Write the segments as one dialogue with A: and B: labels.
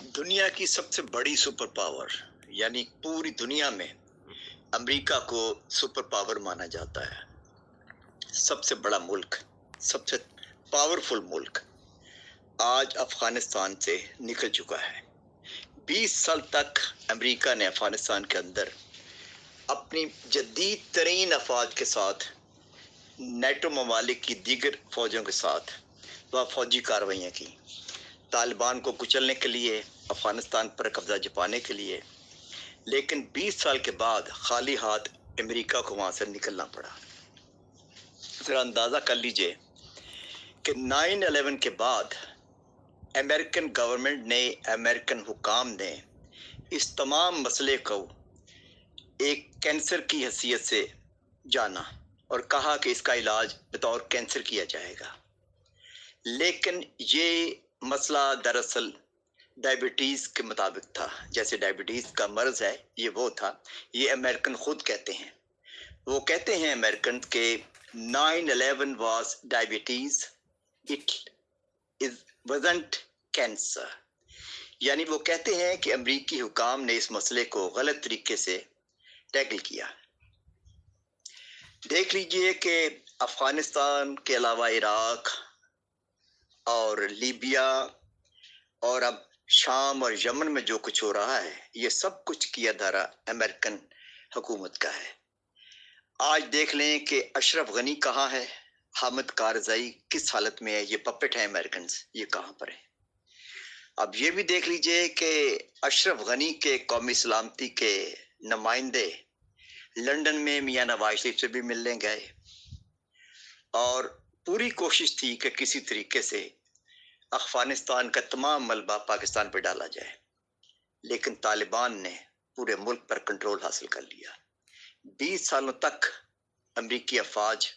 A: दुनिया की सबसे बड़ी सुपर पावर यानी पूरी दुनिया में अमेरिका को सुपर पावर माना जाता है। सबसे बड़ा मुल्क, सबसे पावरफुल मुल्क आज अफगानिस्तान से निकल चुका है। 20 साल तक अमेरिका ने अफगानिस्तान के अंदर अपनी जदीद तरीन अफवाज के साथ नेटो ममालिक की दीगर फौजों के साथ वह फौजी कार्रवाइयाँ की, तालिबान को कुचलने के लिए, अफगानिस्तान पर कब्जा जमाने के लिए। लेकिन 20 साल के बाद खाली हाथ अमेरिका को वहां से निकलना पड़ा। जरा अंदाजा कर लीजिए कि 9/11 के बाद अमेरिकन गवर्नमेंट ने, अमेरिकन हुकाम ने इस तमाम मसले को एक कैंसर की हैसियत से जाना और कहा कि इसका इलाज बतौर कैंसर किया जाएगा। लेकिन ये मसला दरअसल डायबिटीज़ के मुताबिक था। जैसे डायबिटीज़ का मर्ज है, ये वो था। ये अमेरिकन खुद कहते हैं। वो कहते हैं अमेरिकन के 9/11 वाज डायबिटीज़, इट इज वजंट कैंसर। यानी वो कहते हैं कि अमरीकी हुकाम ने इस मसले को गलत तरीके से टैकल किया। देख लीजिए कि अफगानिस्तान के अलावा इराक और लीबिया और अब शाम और यमन में जो कुछ हो रहा है, ये सब कुछ किया धारा अमेरिकन हुकूमत का है। आज देख लें कि अशरफ गनी कहाँ है, हामिद कारजाई किस हालत में है। ये पपेट है अमेरिकन, ये कहाँ पर है। अब ये भी देख लीजिए कि अशरफ गनी के कौमी सलामती के नुमाइंदे लंदन में मियां नवाज शरीफ से भी मिलने गए और पूरी कोशिश थी कि किसी तरीके से अफगानिस्तान का तमाम मलबा पाकिस्तान पर डाला जाए। लेकिन तालिबान ने पूरे मुल्क पर कंट्रोल हासिल कर लिया। 20 सालों तक अमरीकी अफवाज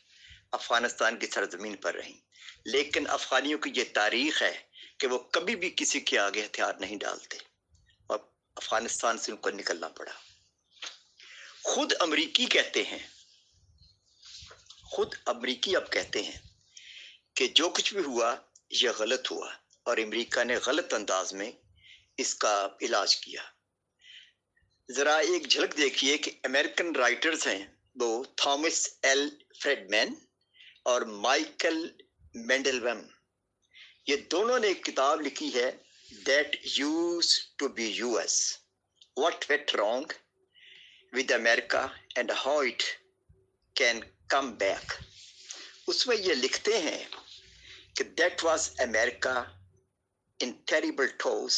A: अफगानिस्तान की सरजमीन पर रही। लेकिन अफगानियों की ये तारीख है कि वो कभी भी किसी के आगे हथियार नहीं डालते और अफगानिस्तान से उनको निकलना पड़ा। खुद अमरीकी कहते हैं, खुद अमरीकी अब कहते हैं कि जो कुछ भी हुआ यह गलत हुआ और अमेरिका ने गलत अंदाज में इसका इलाज किया। जरा एक झलक देखिए कि अमेरिकन राइटर्स हैं वो थॉमस एल फ्रेडमैन और माइकल मेंडलबम। ये दोनों ने एक किताब लिखी है, that used to be US, what went wrong with America and how it can come back. उसमें ये लिखते हैं कि that was America in terrible toss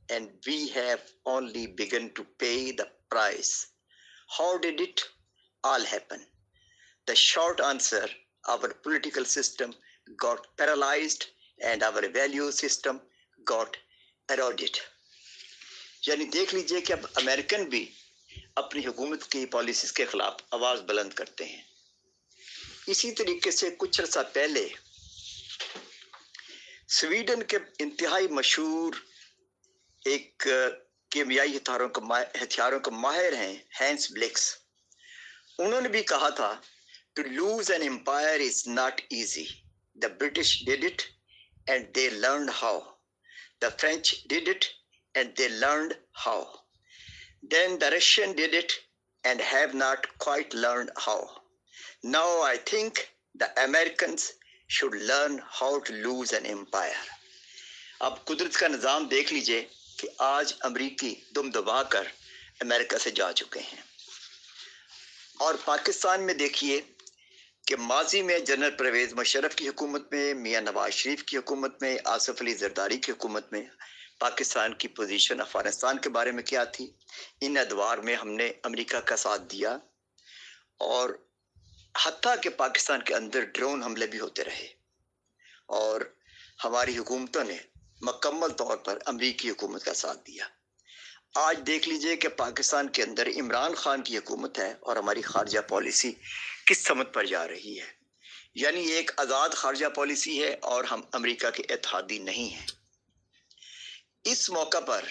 A: and we have only begun to pay the price. How did it all happen? The short answer, our political system got paralyzed and our value system got eroded. यानी देख लीजिए कि अब American भी अपनी हुकूमत की policies के खिलाफ आवाज बुलंद करते हैं। इसी तरीके से कुछ अर्सा पहले स्वीडन के इंतहाई मशहूर एक कीमियाई हथियारों के माहिर हैं हैंस ब्लिक्स। उन्होंने भी कहा था, to lose an empire is not easy. The British did it and they learned how. The French did it and they learned how. Then the Russians did it and have not quite learned how. Now I think the Americans should learn how to lose an empire. अब कुदरत का निज़ाम देख लीजिए कि आज अमरीकी दुम दबा कर अमेरिका से जा चुके हैं। और पाकिस्तान में देखिए कि माजी में जनरल परवेज मुशर्रफ की हुकूमत में, मियां नवाज शरीफ की हुकूमत में, आसिफ अली जरदारी की हुकूमत में पाकिस्तान की पोजीशन अफगानिस्तान के बारे में क्या थी। इन अदवार में हमने अमेरिका का साथ दिया और हत्ता कि पाकिस्तान के अंदर ड्रोन हमले भी होते रहे और हमारी हुकूमतों ने मुकम्मल तौर पर अमरीकी हुकूमत का साथ दिया। आज देख लीजिए कि पाकिस्तान के अंदर इमरान खान की हुकूमत है और हमारी खारजा पॉलिसी किस समत पर जा रही है। यानी एक आज़ाद खारजा पॉलिसी है और हम अमरीका के इत्तेहादी नहीं हैं। इस मौका पर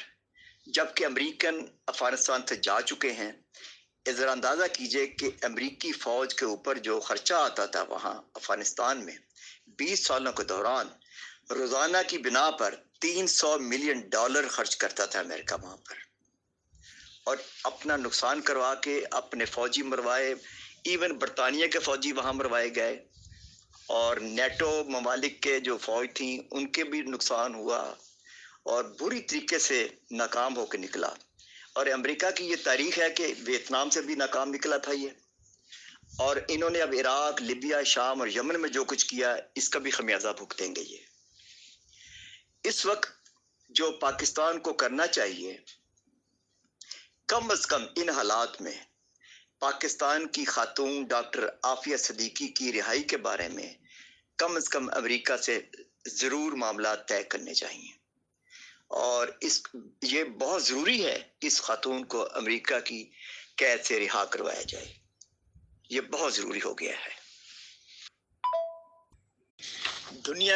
A: जबकि अमरीकन अफगानिस्तान से जा चुके हैं, ज़रा अंदाज़ा कीजिए कि अमरीकी फ़ौज के ऊपर जो खर्चा आता था वहाँ अफ़गानिस्तान में 20 सालों के दौरान रोज़ाना की बिना पर $300 ملین خرچ کرتا تھا امریکہ وہاں پر، اور اپنا نقصان کروا کے اپنے فوجی مروائے، ایون برطانیہ کے فوجی وہاں مروائے گئے، اور نیٹو ممالک کے جو فوج تھیں ان کے بھی نقصان ہوا، اور بری طریقے سے ناکام ہو کے نکلا۔ اور امریکہ کی یہ تاریخ ہے کہ ویتنام سے بھی ناکام نکلا تھا یہ، اور انہوں نے اب عراق، لیبیا، شام اور یمن میں جو کچھ کیا اس کا بھی خمیازہ بھگتیں گے یہ۔ اس وقت جو پاکستان کو کرنا چاہیے، کم از کم ان حالات میں پاکستان کی خاتون ڈاکٹر عافیہ صدیقی کی رہائی کے بارے میں کم از کم امریکہ سے ضرور معاملات طے کرنے چاہیے، اور یہ بہت ضروری ہے کہ اس خاتون کو امریکہ کی قید سے رہا کروایا جائے، یہ بہت ضروری ہو گیا ہے۔ دنیا